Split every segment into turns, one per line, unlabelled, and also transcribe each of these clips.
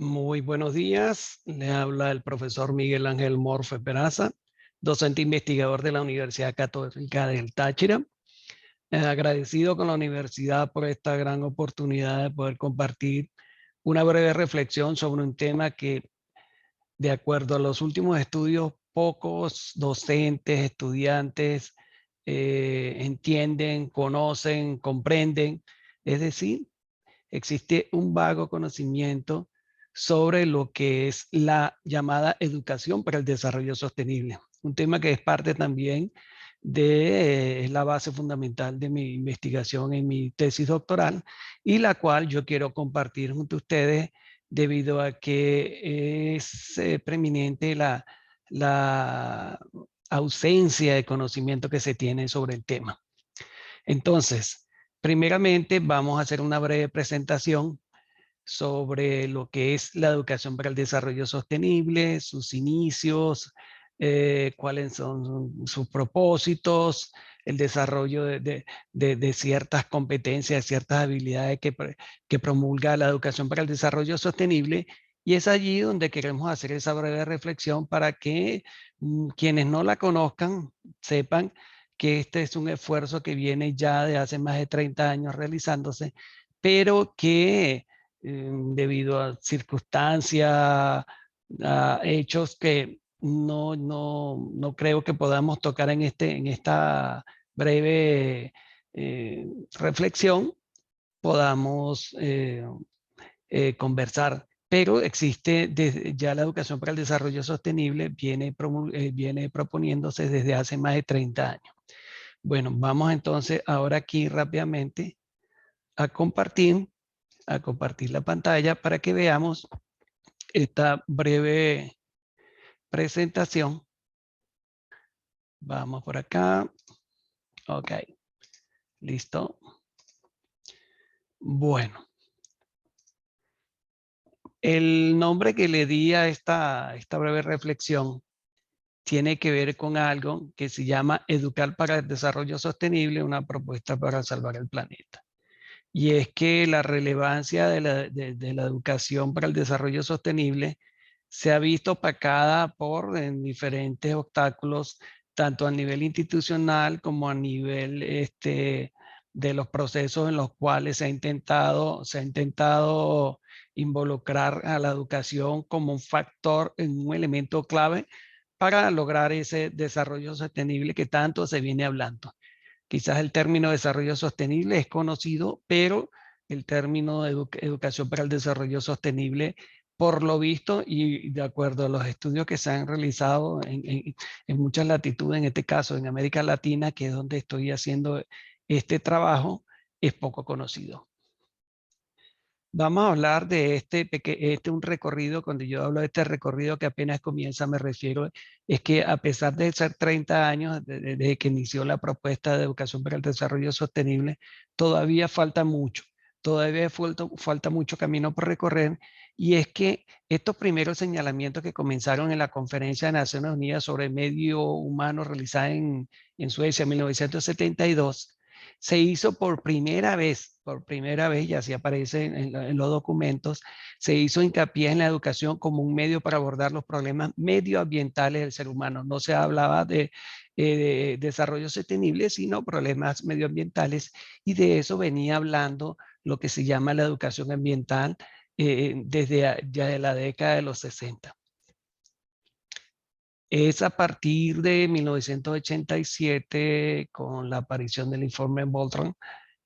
Muy buenos días. Le habla el profesor Miguel Ángel Morfe Peraza, docente investigador de la Universidad Católica del Táchira. Agradecido con la universidad por esta gran oportunidad de poder compartir una breve reflexión sobre un tema que, de acuerdo a los últimos estudios, pocos docentes, estudiantes entienden, conocen, comprenden. Es decir, existe un vago conocimiento sobre lo que es la llamada educación para el desarrollo sostenible. Un tema que es parte también de la base fundamental de mi investigación en mi tesis doctoral y la cual yo quiero compartir junto a ustedes debido a que es preeminente la ausencia de conocimiento que se tiene sobre el tema. Entonces, primeramente vamos a hacer una breve presentación sobre lo que es la educación para el desarrollo sostenible, sus inicios, cuáles son sus propósitos, el desarrollo de ciertas competencias, ciertas habilidades que promulga la educación para el desarrollo sostenible. Y es allí donde queremos hacer esa breve reflexión para que quienes no la conozcan sepan que este es un esfuerzo que viene ya de hace más de 30 años realizándose, pero que debido a circunstancias, a hechos que no creo que podamos tocar en esta breve reflexión, podamos conversar. Pero existe ya la educación para el desarrollo sostenible, viene proponiéndose desde hace más de 30 años. Bueno, vamos entonces ahora aquí rápidamente a compartir la pantalla para que veamos esta breve presentación. Vamos por acá. Ok, listo. Bueno, el nombre que le di a esta breve reflexión tiene que ver con algo que se llama Educar para el Desarrollo Sostenible, una propuesta para salvar el planeta. Y es que la relevancia de la educación para el desarrollo sostenible se ha visto opacada por diferentes obstáculos, tanto a nivel institucional como a nivel de los procesos en los cuales se ha intentado involucrar a la educación como un factor, en un elemento clave para lograr ese desarrollo sostenible que tanto se viene hablando. Quizás el término desarrollo sostenible es conocido, pero el término educación para el desarrollo sostenible, por lo visto y de acuerdo a los estudios que se han realizado en muchas latitudes, en este caso en América Latina, que es donde estoy haciendo este trabajo, es poco conocido. Vamos a hablar de un recorrido. Cuando yo hablo de este recorrido que apenas comienza, me refiero, es que a pesar de ser 30 años desde que inició la propuesta de educación para el desarrollo sostenible, todavía falta mucho, falta mucho camino por recorrer. Y es que estos primeros señalamientos que comenzaron en la Conferencia de Naciones Unidas sobre Medio Humano realizada en Suecia en 1972, se hizo por primera vez, y así aparece en los documentos, se hizo hincapié en la educación como un medio para abordar los problemas medioambientales del ser humano. No se hablaba de desarrollo sostenible, sino problemas medioambientales, y de eso venía hablando lo que se llama la educación ambiental desde ya de la década de los 60. Es a partir de 1987, con la aparición del informe Bolton,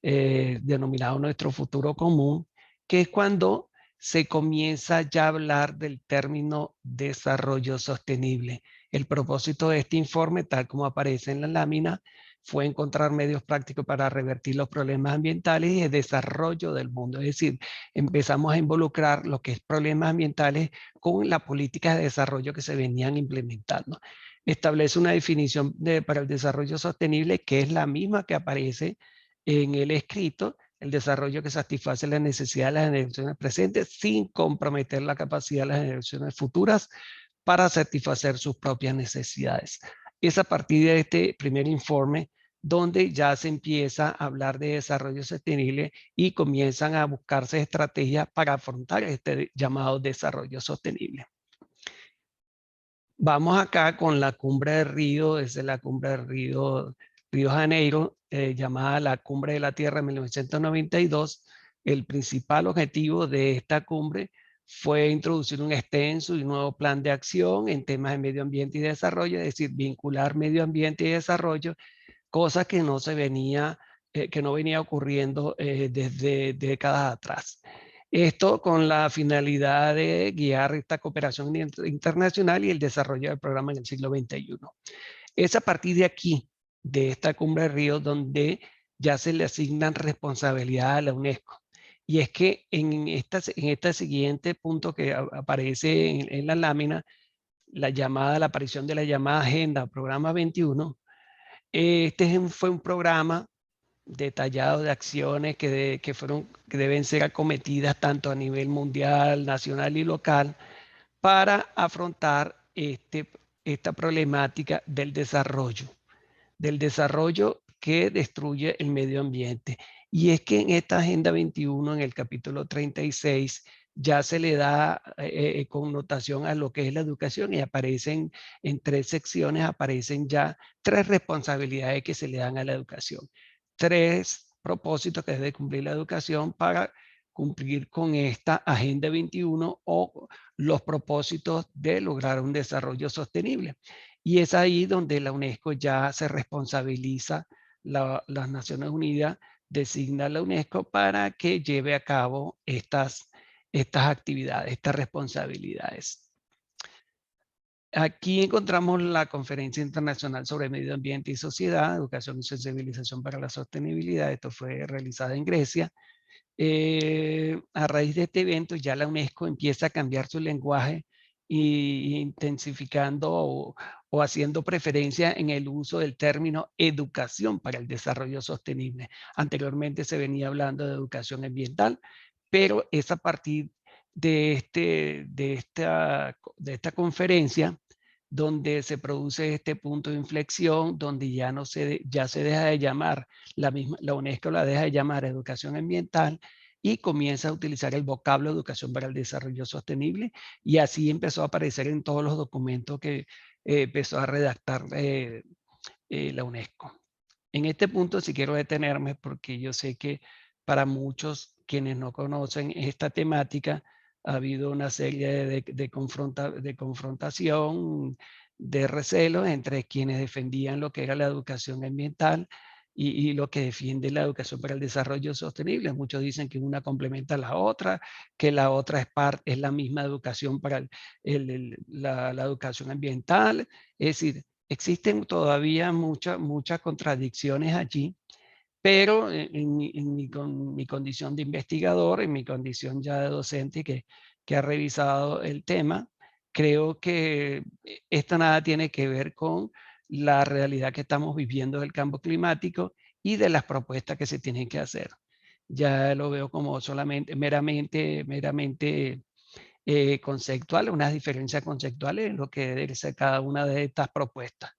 denominado Nuestro Futuro Común, que es cuando se comienza ya a hablar del término desarrollo sostenible. El propósito de este informe, tal como aparece en la lámina, fue encontrar medios prácticos para revertir los problemas ambientales y el desarrollo del mundo. Es decir, empezamos a involucrar lo que es problemas ambientales con las políticas de desarrollo que se venían implementando. Establece una definición para el desarrollo sostenible que es la misma que aparece en el escrito: el desarrollo que satisface las necesidades de las generaciones presentes sin comprometer la capacidad de las generaciones futuras para satisfacer sus propias necesidades. Es a partir de este primer informe donde ya se empieza a hablar de desarrollo sostenible y comienzan a buscarse estrategias para afrontar este llamado desarrollo sostenible. Vamos acá con la cumbre de Río, desde la cumbre de Río de Janeiro, llamada la Cumbre de la Tierra en 1992. El principal objetivo de esta cumbre fue introducir un extenso y nuevo plan de acción en temas de medio ambiente y desarrollo, es decir, vincular medio ambiente y desarrollo, cosa que no se venía, que no venía ocurriendo desde décadas atrás. Esto con la finalidad de guiar esta cooperación internacional y el desarrollo del programa en el siglo XXI. Es a partir de aquí, de esta cumbre de Río, donde ya se le asignan responsabilidades a la UNESCO. Y es que en este siguiente punto que aparece en la lámina, la aparición de la llamada Agenda Programa 21, fue un programa detallado de acciones que deben ser acometidas tanto a nivel mundial, nacional y local para afrontar esta problemática del desarrollo que destruye el medio ambiente. Y es que en esta Agenda 21, en el capítulo 36, ya se le da connotación a lo que es la educación y aparecen en 3 secciones, aparecen ya 3 responsabilidades que se le dan a la educación. 3 propósitos que debe cumplir la educación para cumplir con esta Agenda 21 o los propósitos de lograr un desarrollo sostenible. Y es ahí donde la UNESCO ya se responsabiliza, las Naciones Unidas designa a la UNESCO para que lleve a cabo estas actividades, estas responsabilidades. Aquí encontramos la Conferencia Internacional sobre Medio Ambiente y Sociedad, Educación y Sensibilización para la Sostenibilidad. Esto fue realizada en Grecia. A raíz de este evento ya la UNESCO empieza a cambiar su lenguaje y intensificando o haciendo preferencia en el uso del término educación para el desarrollo sostenible. Anteriormente se venía hablando de educación ambiental, pero es a partir de esta conferencia donde se produce este punto de inflexión, donde ya se deja de llamar, la UNESCO la deja de llamar educación ambiental y comienza a utilizar el vocablo educación para el desarrollo sostenible, y así empezó a aparecer en todos los documentos que empezó a redactar la UNESCO. En este punto sí quiero detenerme porque yo sé que para muchos quienes no conocen esta temática ha habido una serie de confrontación, de recelos entre quienes defendían lo que era la educación ambiental y lo que defiende la educación para el desarrollo sostenible. Muchos dicen que una complementa a la otra, que la otra es la misma educación para la educación ambiental. Es decir, existen todavía muchas contradicciones allí, pero con mi condición de investigador, en mi condición ya de docente que ha revisado el tema, creo que esto nada tiene que ver con la realidad que estamos viviendo del cambio climático y de las propuestas que se tienen que hacer. Ya lo veo como solamente meramente conceptual, unas diferencias conceptuales en lo que debe ser cada una de estas propuestas.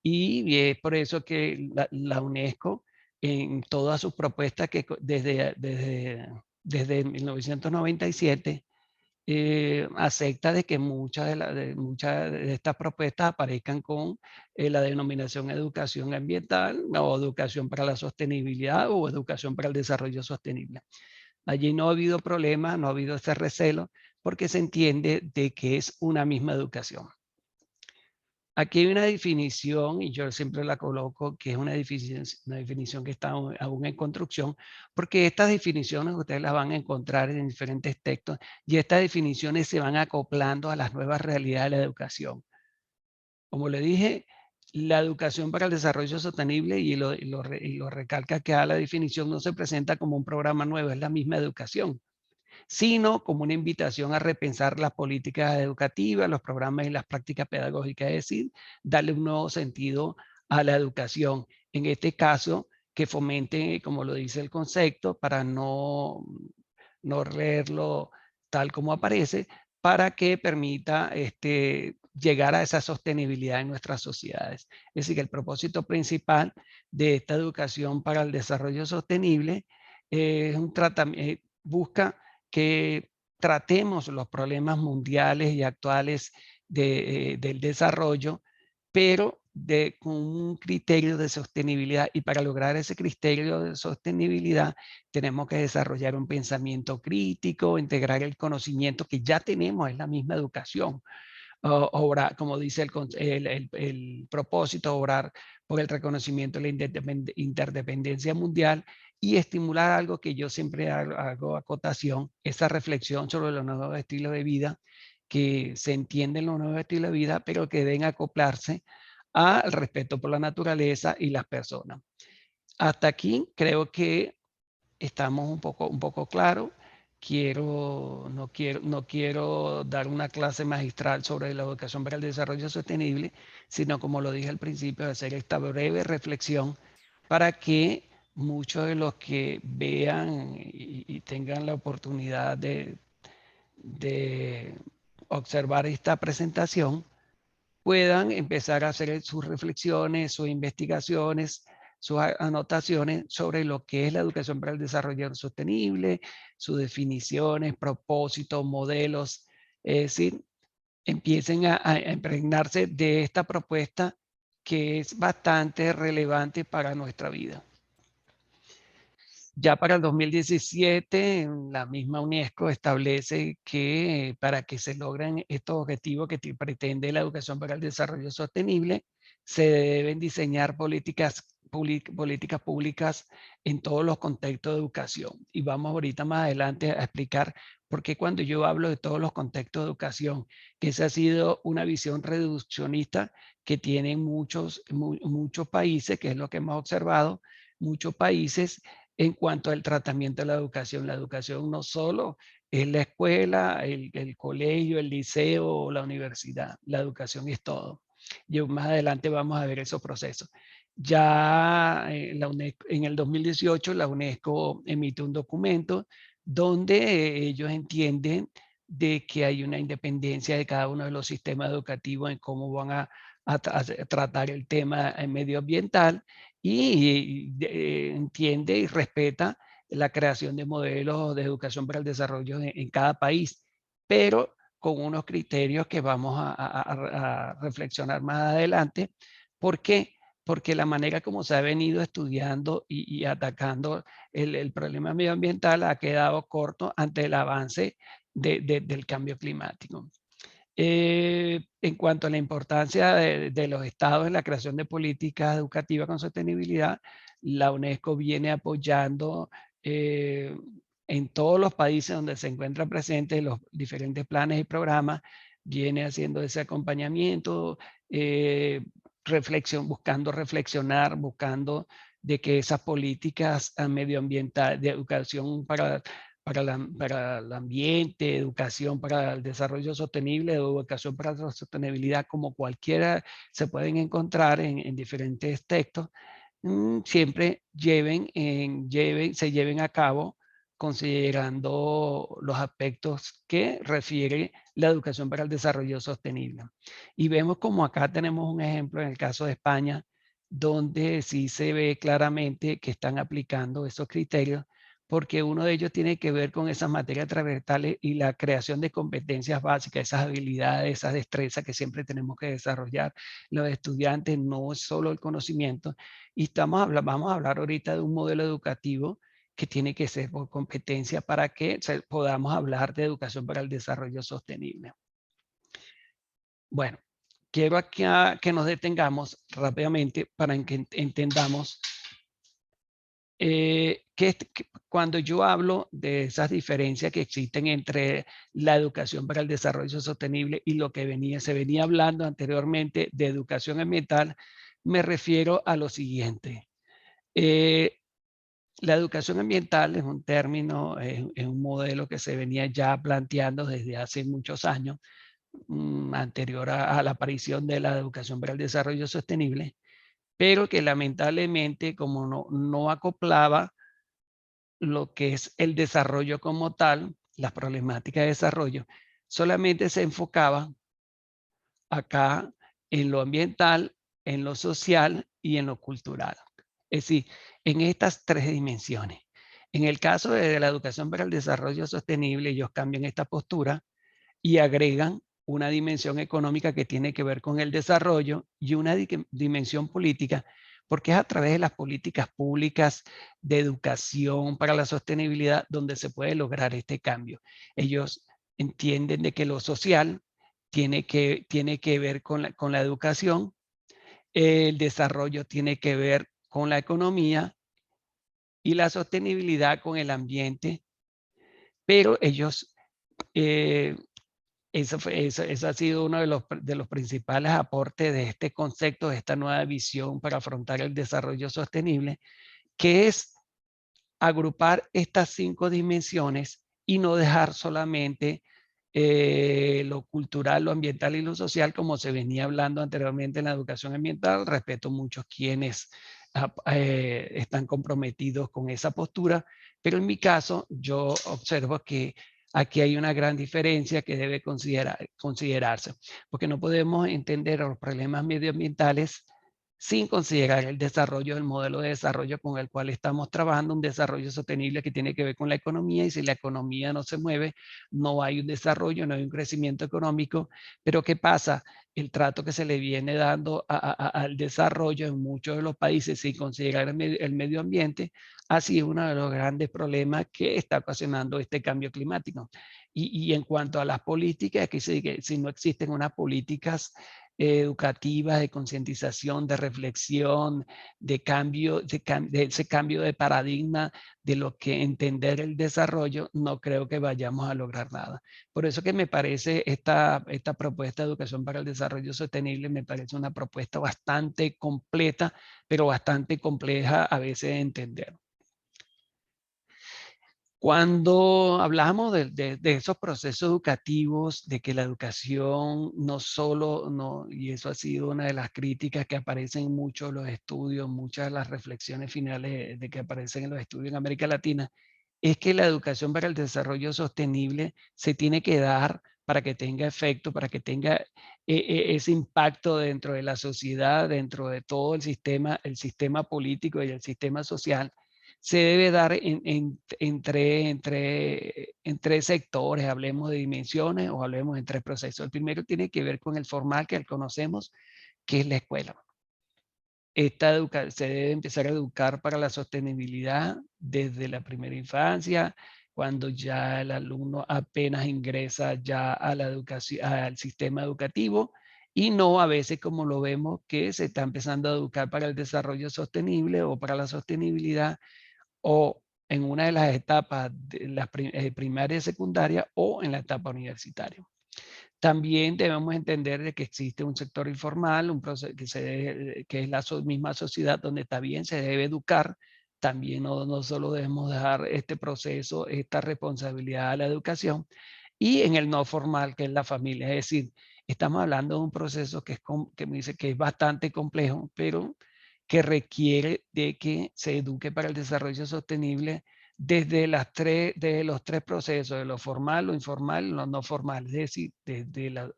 Y es por eso que la UNESCO, en todas sus propuestas que desde 1997, acepta de que muchas de estas propuestas aparezcan con la denominación educación ambiental o educación para la sostenibilidad o educación para el desarrollo sostenible. Allí no ha habido problema, no ha habido ese recelo, porque se entiende de que es una misma educación. Aquí hay una definición, y yo siempre la coloco, que es una definición que está aún en construcción, porque estas definiciones ustedes las van a encontrar en diferentes textos, y estas definiciones se van acoplando a las nuevas realidades de la educación. Como le dije, la educación para el desarrollo sostenible, y lo recalca que a la definición, no se presenta como un programa nuevo, es la misma educación, sino como una invitación a repensar las políticas educativas, los programas y las prácticas pedagógicas, es decir, darle un nuevo sentido a la educación. En este caso, que fomente, como lo dice el concepto, para no leerlo tal como aparece, para que permita llegar a esa sostenibilidad en nuestras sociedades. Es decir, que el propósito principal de esta educación para el desarrollo sostenible es un tratamiento, busca que tratemos los problemas mundiales y actuales del desarrollo, pero con un criterio de sostenibilidad. Y para lograr ese criterio de sostenibilidad tenemos que desarrollar un pensamiento crítico, integrar el conocimiento que ya tenemos, es la misma educación. Obrar, como dice el propósito, obrar por el reconocimiento de la interdependencia mundial y estimular algo que yo siempre hago acotación, esa reflexión sobre los nuevos estilos de vida, que se entienden los nuevos estilos de vida, pero que deben acoplarse al respeto por la naturaleza y las personas. Hasta aquí creo que estamos un poco claros. No quiero dar una clase magistral sobre la educación para el desarrollo sostenible, sino, como lo dije al principio, hacer esta breve reflexión para que muchos de los que vean y tengan la oportunidad de observar esta presentación puedan empezar a hacer sus reflexiones, sus investigaciones, sus anotaciones sobre lo que es la educación para el desarrollo sostenible, sus definiciones, propósitos, modelos. Es decir, empiecen a impregnarse de esta propuesta que es bastante relevante para nuestra vida. Ya para el 2017, la misma UNESCO establece que para que se logren estos objetivos que pretende la educación para el desarrollo sostenible, se deben diseñar políticas públicas en todos los contextos de educación. Y vamos ahorita más adelante a explicar por qué cuando yo hablo de todos los contextos de educación, que esa ha sido una visión reduccionista que tienen muchos países, que es lo que hemos observado, muchos países en cuanto al tratamiento de la educación. La educación no solo es la escuela, el colegio, el liceo o la universidad. La educación es todo. Y más adelante vamos a ver esos procesos. Ya en el 2018 la UNESCO emite un documento donde ellos entienden de que hay una independencia de cada uno de los sistemas educativos en cómo van a tratar el tema medioambiental y entiende y respeta la creación de modelos de educación para el desarrollo en cada país, pero con unos criterios que vamos a reflexionar más adelante. ¿Por qué? Porque la manera como se ha venido estudiando y atacando el problema medioambiental ha quedado corto ante el avance del cambio climático. En cuanto a la importancia de los estados en la creación de políticas educativas con sostenibilidad, la UNESCO viene apoyando en todos los países donde se encuentran presentes los diferentes planes y programas, viene haciendo ese acompañamiento, buscando reflexionar, buscando de que esas políticas medioambientales de educación para el ambiente, educación para el desarrollo sostenible, educación para la sostenibilidad, como cualquiera se pueden encontrar en diferentes textos, siempre se lleven a cabo considerando los aspectos que refiere la educación para el desarrollo sostenible. Y vemos como acá tenemos un ejemplo en el caso de España, donde sí se ve claramente que están aplicando esos criterios, porque uno de ellos tiene que ver con esas materias transversales y la creación de competencias básicas, esas habilidades, esas destrezas que siempre tenemos que desarrollar los estudiantes, no es solo el conocimiento. Y vamos a hablar ahorita de un modelo educativo que tiene que ser por competencia para que podamos hablar de educación para el desarrollo sostenible. Bueno, quiero aquí que nos detengamos rápidamente para que entendamos cuando yo hablo de esas diferencias que existen entre la educación para el desarrollo sostenible y lo que se venía hablando anteriormente de educación ambiental, me refiero a lo siguiente. La educación ambiental es un término, es un modelo que se venía ya planteando desde hace muchos años, anterior a la aparición de la educación para el desarrollo sostenible, pero que lamentablemente como no acoplaba lo que es el desarrollo como tal, las problemáticas de desarrollo, solamente se enfocaba acá en lo ambiental, en lo social y en lo cultural. Es decir, en estas tres dimensiones. En el caso de la educación para el desarrollo sostenible, ellos cambian esta postura y agregan una dimensión económica que tiene que ver con el desarrollo y una dimensión política, porque es a través de las políticas públicas de educación para la sostenibilidad donde se puede lograr este cambio. Ellos entienden de que lo social tiene que ver con la educación, el desarrollo tiene que ver con la economía y la sostenibilidad con el ambiente, pero ellos eso ha sido uno de los principales aportes de este concepto, de esta nueva visión para afrontar el desarrollo sostenible, que es agrupar estas 5 dimensiones y no dejar solamente lo cultural, lo ambiental y lo social, como se venía hablando anteriormente en la educación ambiental. Respeto muchos quienes están comprometidos con esa postura, pero en mi caso yo observo que aquí hay una gran diferencia que debe considerarse, porque no podemos entender los problemas medioambientales sin considerar el desarrollo del modelo de desarrollo con el cual estamos trabajando, un desarrollo sostenible que tiene que ver con la economía, y si la economía no se mueve, no hay un desarrollo, no hay un crecimiento económico. Pero ¿qué pasa? El trato que se le viene dando al desarrollo en muchos de los países sin considerar el medio ambiente, ha sido uno de los grandes problemas que está ocasionando este cambio climático. Y en cuanto a las políticas, que si no existen unas políticas educativas, de concientización, de reflexión, de ese cambio de paradigma de lo que entender el desarrollo, no creo que vayamos a lograr nada. Por eso que me parece esta propuesta de educación para el desarrollo sostenible, me parece una propuesta bastante completa, pero bastante compleja a veces de entender. Cuando hablamos de esos procesos educativos, de que la educación no solo, no, y eso ha sido una de las críticas que aparecen en muchos de los estudios, muchas de las reflexiones finales de que aparecen en los estudios en América Latina, es que la educación para el desarrollo sostenible se tiene que dar para que tenga efecto, para que tenga ese impacto dentro de la sociedad, dentro de todo el sistema político y el sistema social. Se debe dar en tres sectores, hablemos de dimensiones o hablemos en tres procesos. El primero tiene que ver con el formal que conocemos, que es la escuela. Se debe empezar a educar para la sostenibilidad desde la primera infancia, cuando ya el alumno apenas ingresa ya a la educación, al sistema educativo, y no a veces como lo vemos que se está empezando a educar para el desarrollo sostenible o para la sostenibilidad, o en una de las etapas de la primaria y secundaria o en la etapa universitaria. También debemos entender de que existe un sector informal, un proceso que es la misma sociedad donde también se debe educar. También no solo debemos dejar este proceso, esta responsabilidad a la educación. Y en el no formal, que es la familia. Es decir, estamos hablando de un proceso que me dice que es bastante complejo, pero que requiere de que se eduque para el desarrollo sostenible desde los tres procesos, de lo formal, lo informal y lo no formal, es decir, desde la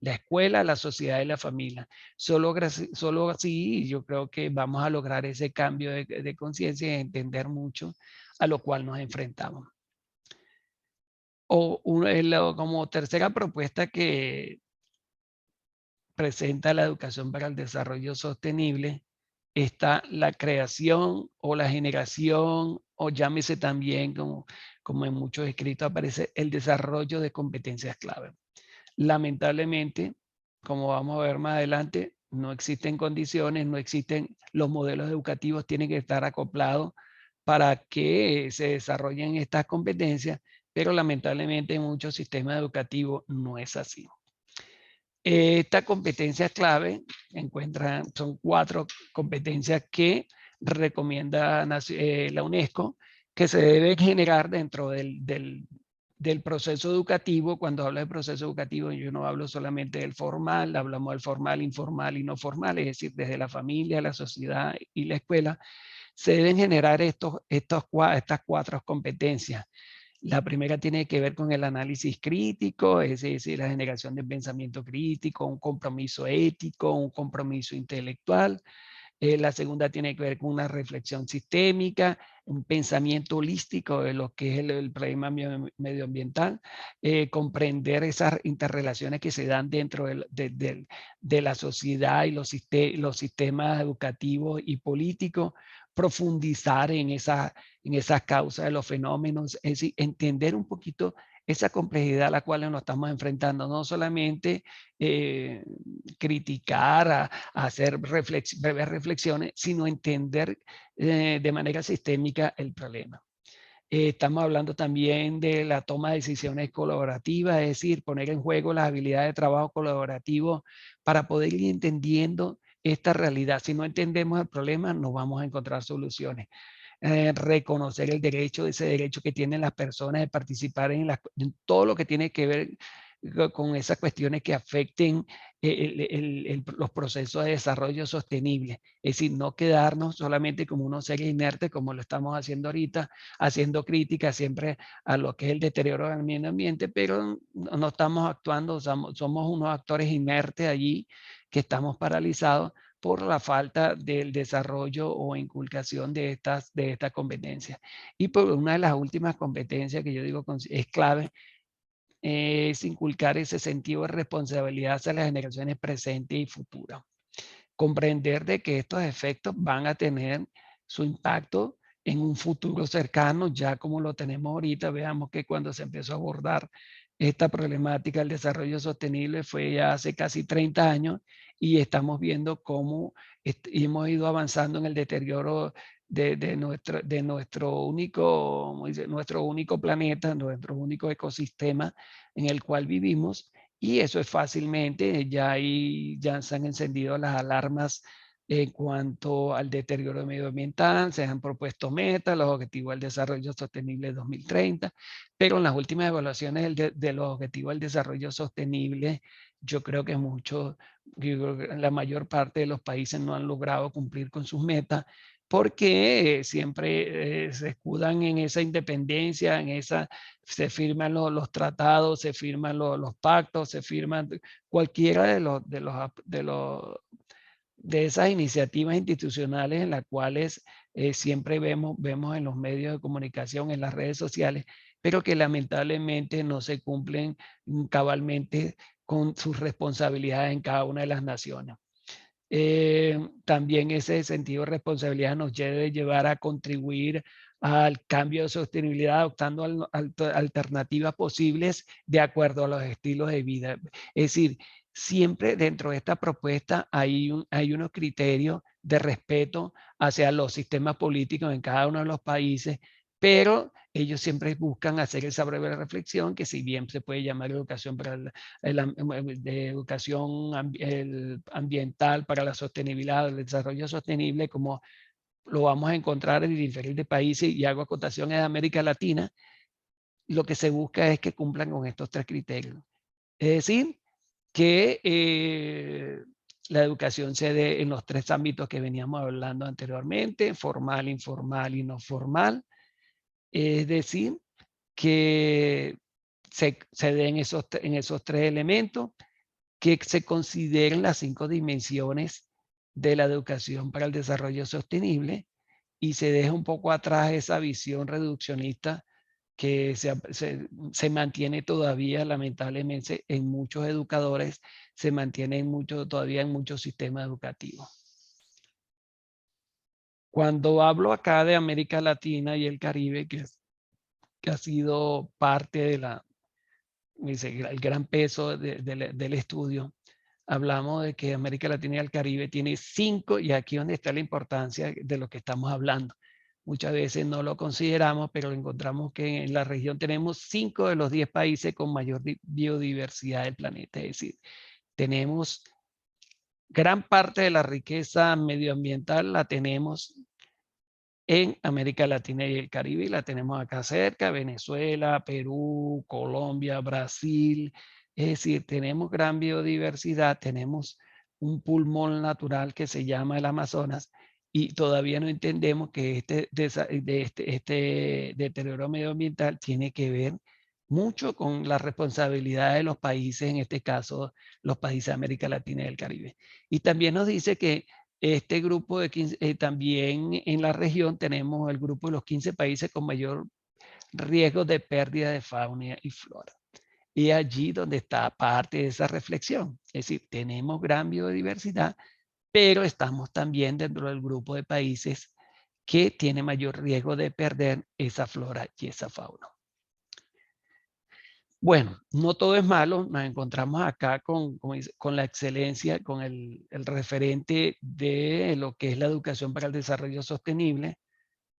escuela, la sociedad y la familia. Solo así yo creo que vamos a lograr ese cambio de conciencia y entender mucho a lo cual nos enfrentamos. Como tercera propuesta que presenta la educación para el desarrollo sostenible, está la creación o la generación, o llámese también como en muchos escritos aparece, el desarrollo de competencias clave. Lamentablemente, como vamos a ver más adelante, no existen condiciones, no existen, los modelos educativos tienen que estar acoplados para que se desarrollen estas competencias, pero lamentablemente en muchos sistemas educativos no es así. Esta competencia clave son 4 competencias que recomienda la UNESCO que se deben generar dentro del proceso educativo. Cuando hablo de proceso educativo, yo no hablo solamente del formal, hablamos del formal, informal y no formal, es decir, desde la familia, la sociedad y la escuela. Se deben generar estas 4 competencias. La primera tiene que ver con el análisis crítico, es decir, la generación de pensamiento crítico, un compromiso ético, un compromiso intelectual. La segunda tiene que ver con una reflexión sistémica, un pensamiento holístico de lo que es el problema medioambiental, comprender esas interrelaciones que se dan dentro de la sociedad y los sistemas educativos y políticos, profundizar en esas causas de los fenómenos, es decir, entender un poquito esa complejidad a la cual nos estamos enfrentando, no solamente criticar, a hacer breves reflexiones, sino entender de manera sistémica el problema. Estamos hablando también de la toma de decisiones colaborativas, es decir, poner en juego las habilidades de trabajo colaborativo para poder ir entendiendo esta realidad. Si no entendemos el problema, no vamos a encontrar soluciones. Reconocer el derecho, ese derecho que tienen las personas de participar en todo lo que tiene que ver con esas cuestiones que afecten los procesos de desarrollo sostenible. Es decir, no quedarnos solamente como unos seres inertes, como lo estamos haciendo ahorita, haciendo crítica siempre a lo que es el deterioro del medio ambiente, pero no estamos actuando, somos unos actores inertes allí que estamos paralizados por la falta del desarrollo o inculcación de estas competencias. Y por una de las últimas competencias que yo digo es clave, es inculcar ese sentido de responsabilidad hacia las generaciones presentes y futuras. Comprender de que estos efectos van a tener su impacto en un futuro cercano, ya como lo tenemos ahorita. Veamos que cuando se empezó a abordar esta problemática del desarrollo sostenible fue ya hace casi 30 años y estamos viendo cómo hemos ido avanzando en el deterioro de nuestro único planeta, nuestro único ecosistema en el cual vivimos, y eso es fácilmente, ya se han encendido las alarmas en cuanto al deterioro medioambiental, se han propuesto metas, los objetivos del desarrollo sostenible 2030, pero en las últimas evaluaciones de los objetivos del desarrollo sostenible, yo creo que la mayor parte de los países no han logrado cumplir con sus metas, porque siempre se escudan en esa independencia, se firman los tratados, se firman los pactos, se firman cualquiera de esas iniciativas institucionales en las cuales siempre vemos en los medios de comunicación, en las redes sociales, pero que lamentablemente no se cumplen cabalmente con sus responsabilidades en cada una de las naciones. También ese sentido de responsabilidad nos debe llevar a contribuir al cambio de sostenibilidad, adoptando alternativas posibles de acuerdo a los estilos de vida. Es decir, siempre dentro de esta propuesta hay unos criterios de respeto hacia los sistemas políticos en cada uno de los países, pero ellos siempre buscan hacer esa breve reflexión que, si bien se puede llamar educación para de educación ambiental para la sostenibilidad, el desarrollo sostenible, como lo vamos a encontrar en diferentes países, y hago acotaciones de América Latina, lo que se busca es que cumplan con estos tres criterios. Es decir, que la educación se dé en los tres ámbitos que veníamos hablando anteriormente: formal, informal y no formal. Es decir, que se den en esos tres elementos, que se consideren las 5 dimensiones de la educación para el desarrollo sostenible, y se deja un poco atrás esa visión reduccionista que se mantiene todavía, lamentablemente, en muchos educadores, se mantiene todavía en muchos sistemas educativos. Cuando hablo acá de América Latina y el Caribe, que ha sido parte de el gran peso del estudio, hablamos de que América Latina y el Caribe tiene 5, y aquí es donde está la importancia de lo que estamos hablando. Muchas veces no lo consideramos, pero encontramos que en la región tenemos 5 de los 10 países con mayor biodiversidad del planeta. Es decir, tenemos gran parte de la riqueza medioambiental, la tenemos en América Latina y el Caribe, y la tenemos acá cerca: Venezuela, Perú, Colombia, Brasil. Es decir, tenemos gran biodiversidad, tenemos un pulmón natural que se llama el Amazonas, y todavía no entendemos que este deterioro medioambiental tiene que ver mucho con la responsabilidad de los países, en este caso los países de América Latina y del Caribe. Y también nos dice que este grupo de 15, también en la región tenemos el grupo de los 15 países con mayor riesgo de pérdida de fauna y flora. Y allí donde está parte de esa reflexión. Es decir, tenemos gran biodiversidad, pero estamos también dentro del grupo de países que tiene mayor riesgo de perder esa flora y esa fauna. Bueno, no todo es malo, nos encontramos acá con la excelencia, con el referente de lo que es la educación para el desarrollo sostenible.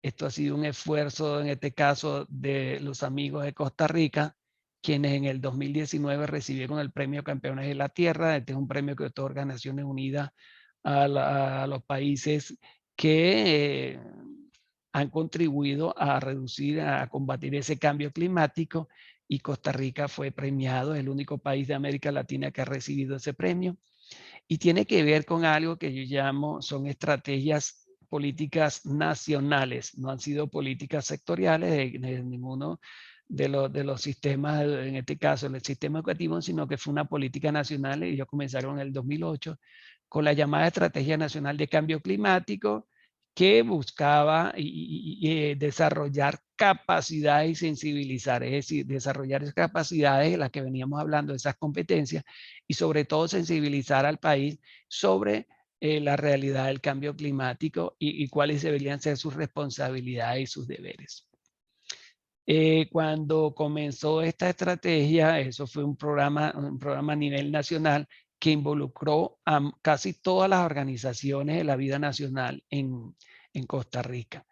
Esto ha sido un esfuerzo, en este caso, de los amigos de Costa Rica, quienes en el 2019 recibieron el Premio Campeones de la Tierra. Este es un premio que otorga Naciones Unidas a los países que han contribuido a reducir, a combatir ese cambio climático, y Costa Rica fue premiado, es el único país de América Latina que ha recibido ese premio, y tiene que ver con algo que yo llamo, son estrategias políticas nacionales, no han sido políticas sectoriales de ninguno de los sistemas, en este caso el sistema educativo, sino que fue una política nacional. Y ellos comenzaron en el 2008 con la llamada Estrategia Nacional de Cambio Climático, que buscaba desarrollar capacidades y sensibilizar, es decir, desarrollar esas capacidades de las que veníamos hablando, esas competencias, y sobre todo sensibilizar al país sobre la realidad del cambio climático y cuáles deberían ser sus responsabilidades y sus deberes. Cuando comenzó esta estrategia, eso fue un programa a nivel nacional que involucró a casi todas las organizaciones de la vida nacional en Costa Rica.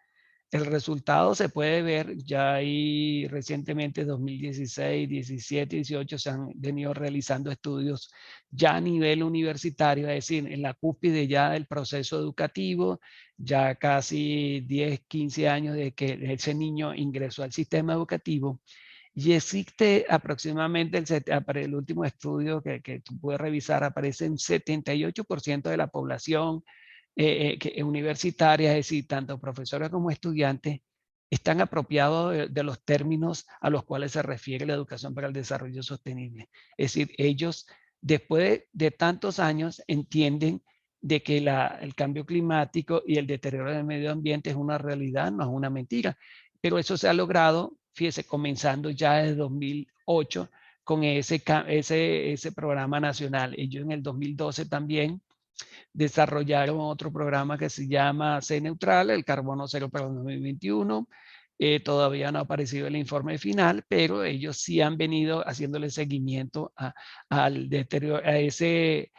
El resultado se puede ver ya ahí recientemente, 2016, 17, 18, se han venido realizando estudios ya a nivel universitario, es decir, en la cúspide ya del proceso educativo, ya casi 10, 15 años de que ese niño ingresó al sistema educativo. Y existe aproximadamente, el último estudio que tú puedes revisar, aparece un 78% de la población universitaria, es decir, tanto profesores como estudiantes, están apropiados de los términos a los cuales se refiere la educación para el desarrollo sostenible. Es decir, ellos, después de tantos años, entienden de que el cambio climático y el deterioro del medio ambiente es una realidad, no es una mentira. Pero eso se ha logrado, fíjese, comenzando ya desde 2008 con ese programa nacional. Ellos en el 2012 también desarrollaron otro programa que se llama C Neutral, el carbono cero para el 2021. Todavía no ha aparecido el informe final, pero ellos sí han venido haciéndole seguimiento al deterioro, a ese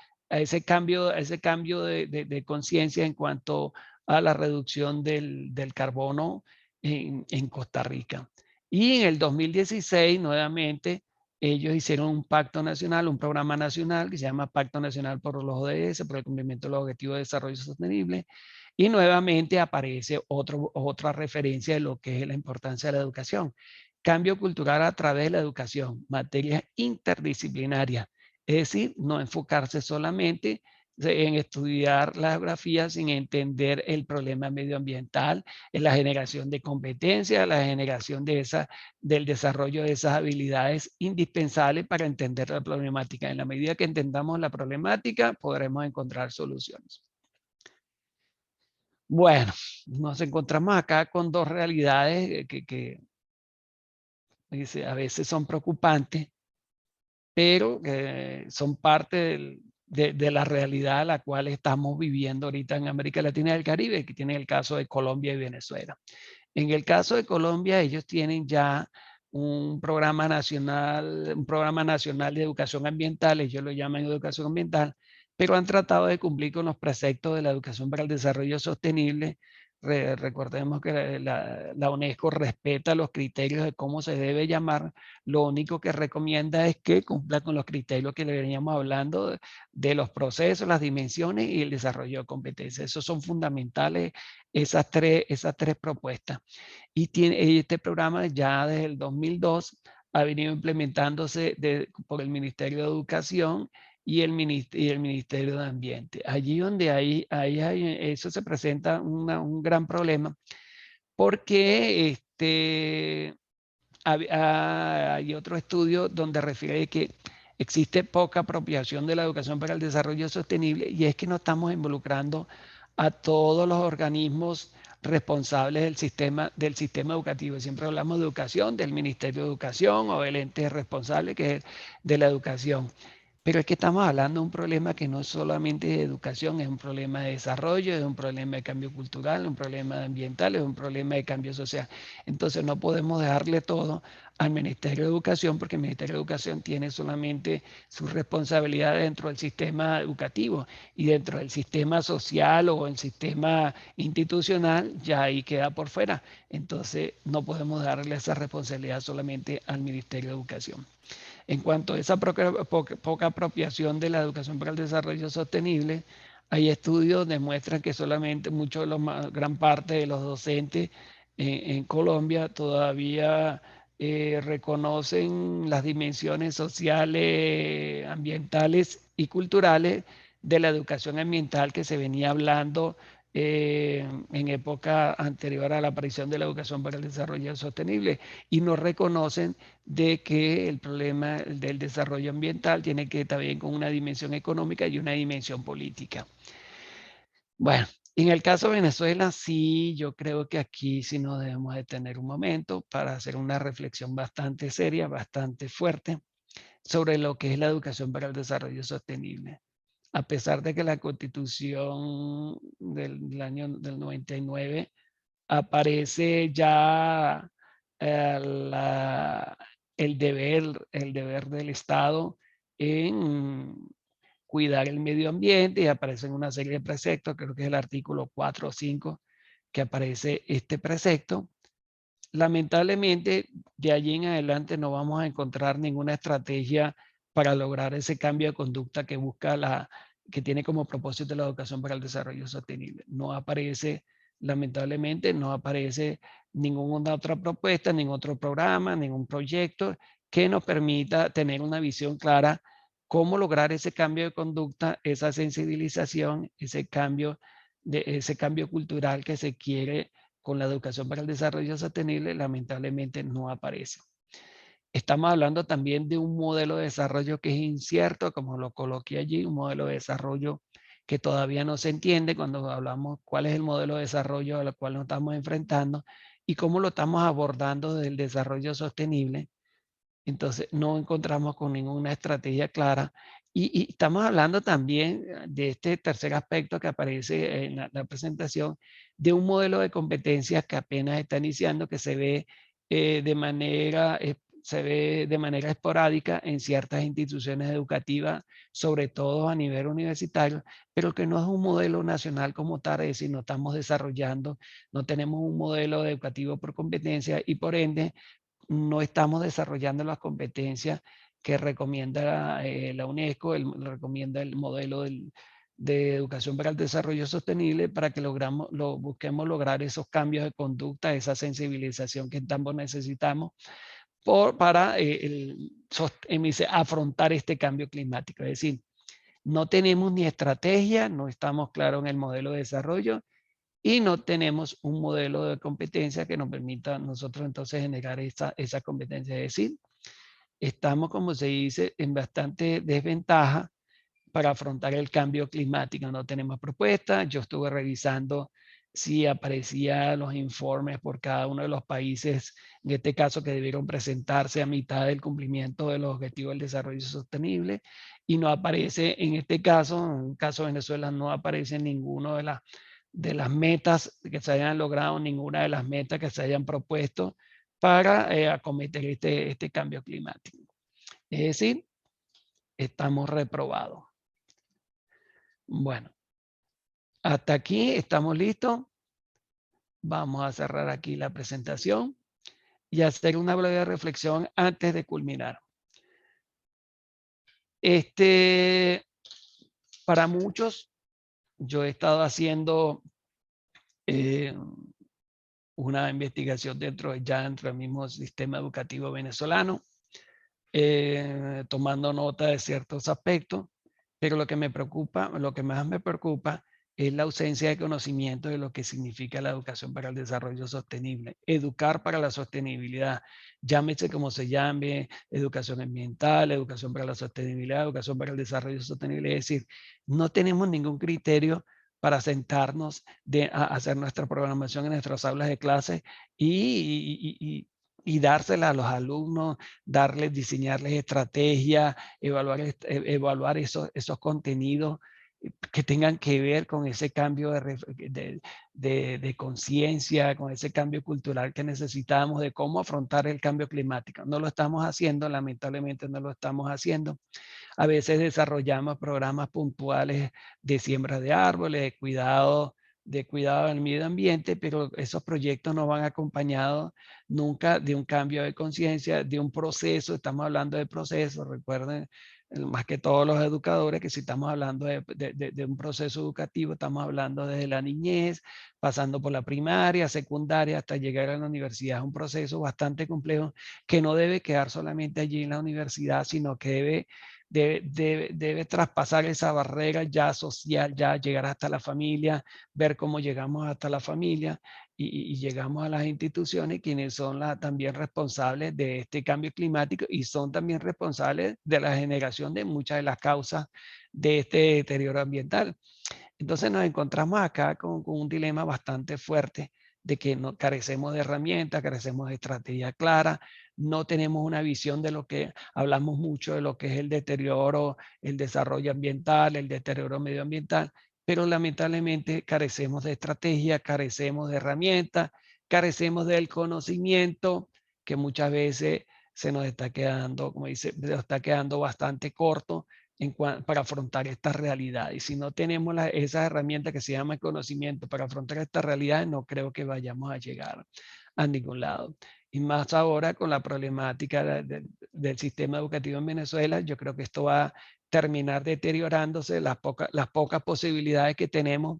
cambio de conciencia en cuanto a la reducción del carbono en Costa Rica. Y en el 2016, nuevamente, ellos hicieron un pacto nacional, un programa nacional que se llama Pacto Nacional por los ODS, por el cumplimiento de los Objetivos de Desarrollo Sostenible, y nuevamente aparece otra referencia de lo que es la importancia de la educación. Cambio cultural a través de la educación, materias interdisciplinarias, es decir, no enfocarse solamente en estudiar la geografía sin entender el problema medioambiental, en la generación de competencias, la generación del desarrollo de esas habilidades indispensables para entender la problemática. En la medida que entendamos la problemática, podremos encontrar soluciones. Bueno, nos encontramos acá con dos realidades que a veces son preocupantes, pero son parte de la realidad a la cual estamos viviendo ahorita en América Latina y el Caribe, que tiene el caso de Colombia y Venezuela. En el caso de Colombia, ellos tienen ya un programa nacional de educación ambiental, ellos lo llaman educación ambiental, pero han tratado de cumplir con los preceptos de la educación para el desarrollo sostenible. Recordemos que la UNESCO respeta los criterios de cómo se debe llamar. Lo único que recomienda es que cumpla con los criterios que le veníamos hablando de los procesos, las dimensiones y el desarrollo de competencias. Esos son fundamentales, esas tres propuestas. Y este programa ya desde el 2002 ha venido implementándose por el Ministerio de Educación, y el Ministerio de Ambiente. Allí donde eso se presenta un gran problema, porque hay otro estudio donde refiere que existe poca apropiación de la educación para el desarrollo sostenible, y es que no estamos involucrando a todos los organismos responsables del sistema educativo. Siempre hablamos de educación, del Ministerio de Educación o del ente responsable que es de la educación. Pero es que estamos hablando de un problema que no es solamente de educación, es un problema de desarrollo, es un problema de cambio cultural, un problema ambiental, es un problema de cambio social. Entonces no podemos dejarle todo al Ministerio de Educación, porque el Ministerio de Educación tiene solamente su responsabilidad dentro del sistema educativo, y dentro del sistema social o el sistema institucional ya ahí queda por fuera. Entonces no podemos darle esa responsabilidad solamente al Ministerio de Educación. En cuanto a esa poca apropiación de la educación para el desarrollo sostenible, hay estudios que demuestran que solamente gran parte de los docentes en Colombia todavía reconocen las dimensiones sociales, ambientales y culturales de la educación ambiental que se venía hablando en época anterior a la aparición de la educación para el desarrollo sostenible, y no reconocen de que el problema del desarrollo ambiental tiene que ver también con una dimensión económica y una dimensión política. Bueno, en el caso de Venezuela, sí, yo creo que aquí sí nos debemos detener un momento para hacer una reflexión bastante seria, bastante fuerte, sobre lo que es la educación para el desarrollo sostenible. A pesar de que la Constitución del año del 99 aparece ya eh, el deber del Estado en cuidar el medio ambiente, y aparecen una serie de preceptos, creo que es el artículo 4 o 5 que aparece este precepto. Lamentablemente, de allí en adelante no vamos a encontrar ninguna estrategia para lograr ese cambio de conducta que que tiene como propósito la educación para el desarrollo sostenible. No aparece, lamentablemente, no aparece ninguna otra propuesta, ningún otro programa, ningún proyecto que nos permita tener una visión clara cómo lograr ese cambio de conducta, esa sensibilización, ese cambio cultural que se quiere con la educación para el desarrollo sostenible. Lamentablemente no aparece. Estamos hablando también de un modelo de desarrollo que es incierto, como lo coloqué allí, un modelo de desarrollo que todavía no se entiende cuando hablamos cuál es el modelo de desarrollo al cual nos estamos enfrentando y cómo lo estamos abordando del desarrollo sostenible. Entonces no encontramos con ninguna estrategia clara, y estamos hablando también de este tercer aspecto que aparece en la presentación, de un modelo de competencias que apenas está iniciando, que se ve de manera esporádica en ciertas instituciones educativas, sobre todo a nivel universitario, pero que no es un modelo nacional como tal, es decir, no estamos desarrollando, no tenemos un modelo educativo por competencia, y por ende no estamos desarrollando las competencias que recomienda la UNESCO, recomienda el modelo de educación para el desarrollo sostenible, para que busquemos lograr esos cambios de conducta, esa sensibilización que tanto necesitamos para afrontar este cambio climático. Es decir, no tenemos ni estrategia, no estamos claros en el modelo de desarrollo, y no tenemos un modelo de competencia que nos permita a nosotros entonces generar esa competencia. Es decir, estamos, como se dice, en bastante desventaja para afrontar el cambio climático. No tenemos propuestas. Yo estuve revisando si aparecían los informes por cada uno de los países, en este caso, que debieron presentarse a mitad del cumplimiento de los objetivos del desarrollo sostenible, y no aparece, en este caso, en el caso de Venezuela, no aparece ninguno de las metas que se hayan logrado, ninguna de las metas que se hayan propuesto para acometer este cambio climático. Es decir, estamos reprobados. Bueno, hasta aquí estamos listos. Vamos a cerrar aquí la presentación y hacer una breve reflexión antes de culminar. Para muchos, yo he estado haciendo una investigación dentro del mismo sistema educativo venezolano, tomando nota de ciertos aspectos. Pero lo que me preocupa, lo que más me preocupa es la ausencia de conocimiento de lo que significa la educación para el desarrollo sostenible. Educar para la sostenibilidad, llámese como se llame, educación ambiental, educación para la sostenibilidad, educación para el desarrollo sostenible. Es decir, no tenemos ningún criterio para sentarnos a hacer nuestra programación en nuestras aulas de clase y dársela a los alumnos, diseñarles estrategias, evaluar esos contenidos que tengan que ver con ese cambio de conciencia, con ese cambio cultural que necesitamos, de cómo afrontar el cambio climático. No lo estamos haciendo, lamentablemente no lo estamos haciendo. A veces desarrollamos programas puntuales de siembra de árboles, de cuidado del medio ambiente, pero esos proyectos no van acompañados nunca de un cambio de conciencia, de un proceso. Estamos hablando de procesos, recuerden, más que todos los educadores, que si estamos hablando de un proceso educativo, estamos hablando desde la niñez, pasando por la primaria, secundaria, hasta llegar a la universidad. Es un proceso bastante complejo que no debe quedar solamente allí en la universidad, sino que debe traspasar esa barrera ya social, ya llegar hasta la familia, ver cómo llegamos hasta la familia y llegamos a las instituciones, quienes son también responsables de este cambio climático y son también responsables de la generación de muchas de las causas de este deterioro ambiental. Entonces nos encontramos acá con un dilema bastante fuerte de que no, carecemos de herramientas, carecemos de estrategia clara, no tenemos una visión de lo que hablamos mucho de lo que es el deterioro, el desarrollo ambiental, el deterioro medioambiental, pero lamentablemente carecemos de estrategia, carecemos de herramientas, carecemos del conocimiento que muchas veces se nos está quedando, como dice, se nos está quedando bastante corto para afrontar esta realidad. Y si no tenemos esas herramientas que se llaman conocimiento para afrontar esta realidad, no creo que vayamos a llegar a ningún lado. Y más ahora con la problemática del sistema educativo en Venezuela, yo creo que esto va a terminar deteriorándose, las pocas posibilidades que tenemos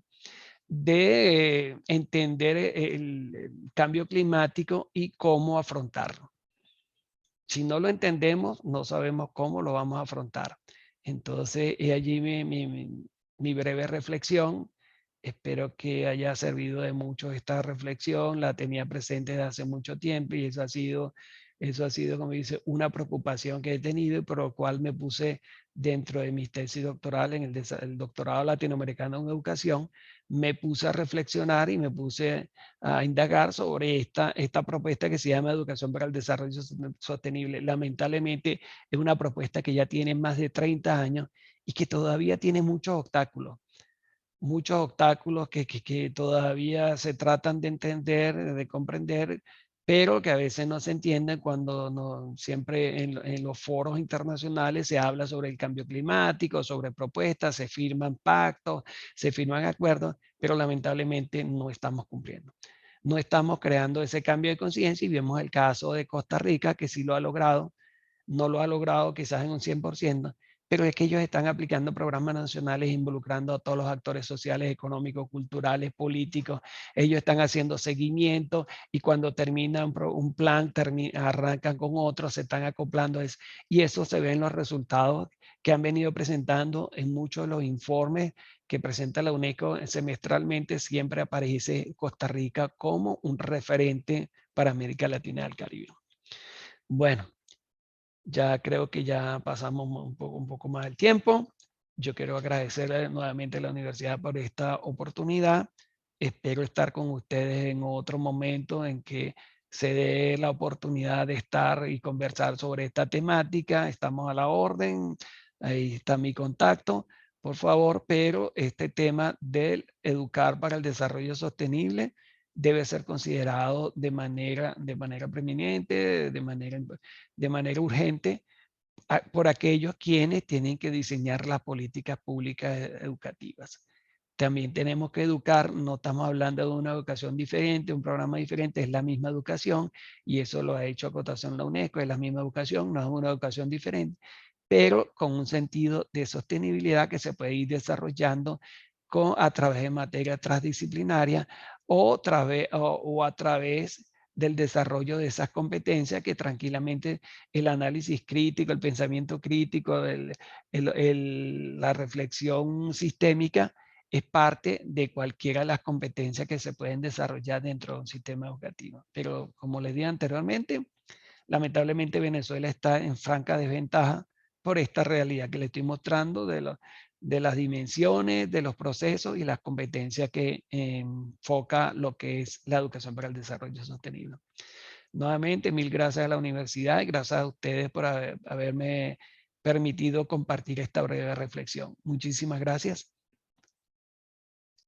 de entender el cambio climático y cómo afrontarlo. Si no lo entendemos, no sabemos cómo lo vamos a afrontar. Entonces, he allí mi breve reflexión. Espero que haya servido de mucho esta reflexión. La tenía presente desde hace mucho tiempo y eso ha sido, como dice, una preocupación que he tenido y por lo cual me puse dentro de mis tesis doctorales en el doctorado latinoamericano en educación, me puse a reflexionar y me puse a indagar sobre esta propuesta que se llama Educación para el Desarrollo Sostenible. Lamentablemente es una propuesta que ya tiene más de 30 años y que todavía tiene muchos obstáculos que todavía se tratan de entender, de comprender, pero que a veces no se entienden cuando no, siempre en los foros internacionales se habla sobre el cambio climático, sobre propuestas, se firman pactos, se firman acuerdos, pero lamentablemente no estamos cumpliendo. No estamos creando ese cambio de conciencia y vemos el caso de Costa Rica, que sí lo ha logrado, no lo ha logrado quizás en un 100%, pero es que ellos están aplicando programas nacionales involucrando a todos los actores sociales, económicos, culturales, políticos. Ellos están haciendo seguimiento y cuando termina un plan, arrancan con otro, se están acoplando. Y eso se ve en los resultados que han venido presentando en muchos de los informes que presenta la UNESCO semestralmente. Siempre aparece Costa Rica como un referente para América Latina y el Caribe. Bueno, ya creo que ya pasamos un poco más el tiempo. Yo quiero agradecerle nuevamente a la universidad por esta oportunidad. Espero estar con ustedes en otro momento en que se dé la oportunidad de estar y conversar sobre esta temática. Estamos a la orden. Ahí está mi contacto, por favor. Pero este tema del educar para el desarrollo sostenible debe ser considerado de manera preeminente, de manera urgente por aquellos quienes tienen que diseñar las políticas públicas educativas. También tenemos que educar, no estamos hablando de una educación diferente, un programa diferente, es la misma educación y eso lo ha hecho acotación la UNESCO, es la misma educación, no es una educación diferente, pero con un sentido de sostenibilidad que se puede ir desarrollando a través de materia transdisciplinaria o a través del desarrollo de esas competencias que tranquilamente el análisis crítico, el pensamiento crítico, la reflexión sistémica es parte de cualquiera de las competencias que se pueden desarrollar dentro de un sistema educativo. Pero como les dije anteriormente, lamentablemente Venezuela está en franca desventaja por esta realidad que le estoy mostrando de las dimensiones, de los procesos y las competencias que enfoca lo que es la educación para el desarrollo sostenible. Nuevamente, mil gracias a la universidad y gracias a ustedes por haberme permitido compartir esta breve reflexión. Muchísimas gracias.